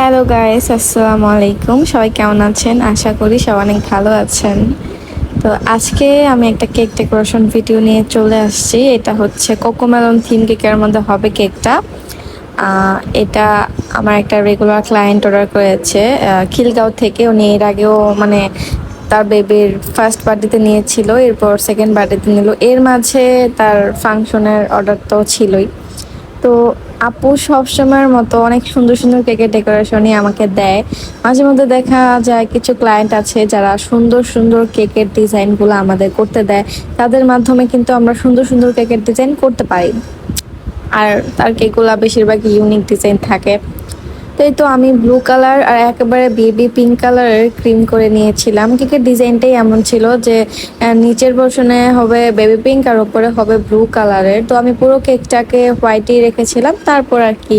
Hello guys, আসসালামু আলাইকুম। সবাই কেমন আছেন? আশা করি সবাই অনেক ভালো আছেন। তো আজকে আমি একটা কেক ডেকোরেশন ভিডিও নিয়ে চলে আসছি। এটা হচ্ছে কোকোমেলন থিম কেকের মধ্যে হবে কেকটা। এটা আমার একটা রেগুলার ক্লায়েন্ট অর্ডার করেছে খিলগাঁও থেকে। উনি এর আগেও মানে তার বেবির ফার্স্ট বার্থডেতে নিয়েছিল, এরপর সেকেন্ড বার্থডেতে নিল। এর মাঝে তার ফাংশনের অর্ডার তো ছিলই। তো আপু সবসময়ের মতো অনেক সুন্দর সুন্দর কেকের ডেকোরেশনই আমাকে দেয়। মাঝে মধ্যে দেখা যায় কিছু ক্লায়েন্ট আছে যারা সুন্দর সুন্দর কেকের ডিজাইনগুলো আমাদের করতে দেয়, তাদের মাধ্যমে কিন্তু আমরা সুন্দর সুন্দর কেকের ডিজাইন করতে পারি। আর তার কেকগুলো বেশিরভাগই ইউনিক ডিজাইন থাকে। তো এই তো আমি ব্লু কালার আর একেবারে বেবি পিঙ্ক কালারের ক্রিম করে নিয়েছিলাম। কেকের ডিজাইনটাই এমন ছিল যে নিচের পোর্শনে হবে বেবি পিঙ্ক আর উপরে হবে ব্লু কালারের। তো আমি পুরো কেকটাকে হোয়াইটই রেখেছিলাম, তারপর আর কি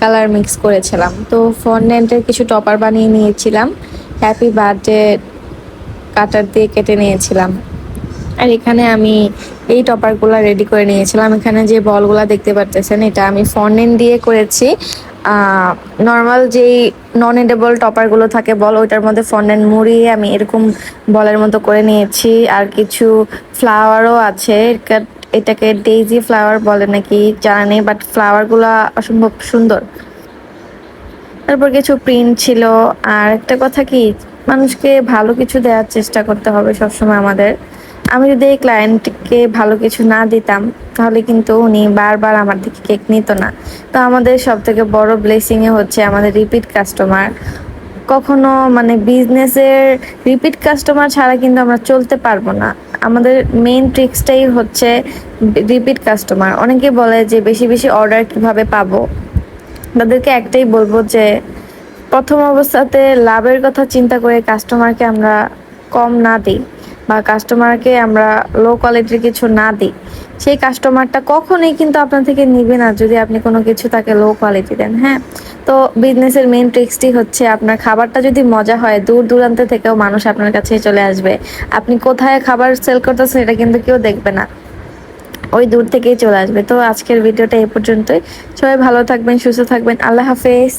কালার মিক্স করেছিলাম। তো ফন্ডেন্টের কিছু টপার বানিয়ে নিয়েছিলাম, হ্যাপি বার্থডে কাটার দিয়ে কেটে নিয়েছিলাম। আর এখানে আমি এই টপারগুলো রেডি করে নিয়েছিলাম। এখানে যে বলগুলা দেখতে পারতেছেন, এটা আমি ফন্ডেন্ট দিয়ে করেছি। নর্মাল যেই নন এডেবল টপারগুলো থাকে বল, ওইটার মধ্যে ফন্ডেন্ট মুড়িয়ে আমি এরকম বলের মতো করে নিয়েছি। আর কিছু ফ্লাওয়ারও আছে, এটাকে ডেইজি ফ্লাওয়ার বলে নাকি জানা নেই, বাট ফ্লাওয়ারগুলো অসম্ভব সুন্দর। তারপর কিছু প্রিন্ট ছিল। আর একটা কথা কি, মানুষকে ভালো কিছু দেওয়ার চেষ্টা করতে হবে সবসময় আমাদের। আমি যদি এই ক্লায়েন্টকে ভালো কিছু না দিতাম, তাহলে কিন্তু উনি বারবার আমার থেকে কেক নিত না। তো আমাদের সব থেকে বড় ব্লেসিংয়ে হচ্ছে আমাদের রিপিট কাস্টমার। কখনো মানে বিজনেসের রিপিট কাস্টমার ছাড়া কিন্তু আমরা চলতে পারবো না। আমাদের মেইন ট্রিক্সটাই হচ্ছে রিপিট কাস্টমার। অনেকে বলে যে বেশি বেশি অর্ডার কিভাবে পাবো। তাদেরকে একটাই বলবো যে প্রথম অবস্থাতে লাভের কথা চিন্তা করে কাস্টমারকে আমরা কম না দিই, বা কাস্টমারকে আমরা লো কোয়ালিটির কিছু না দিই, সেই কাস্টমারটা কখনোই কিন্তু আপনার থেকে নিবে না যদি আপনি কোনো কিছু তাকে লো কোয়ালিটি দেন। হ্যাঁ, তো বিজনেসের মেন ট্রিক্সটি হচ্ছে আপনার খাবারটা যদি মজা হয়, দূর দূরান্ত থেকেও মানুষ আপনার কাছে চলে আসবে। আপনি কোথায় খাবার সেল করতেছেন এটা কিন্তু কেউ দেখবে না, ওই দূর থেকেই চলে আসবে। তো আজকের ভিডিওটা এই পর্যন্তই। সবাই ভালো থাকবেন, সুস্থ থাকবেন। আল্লাহ হাফেজ।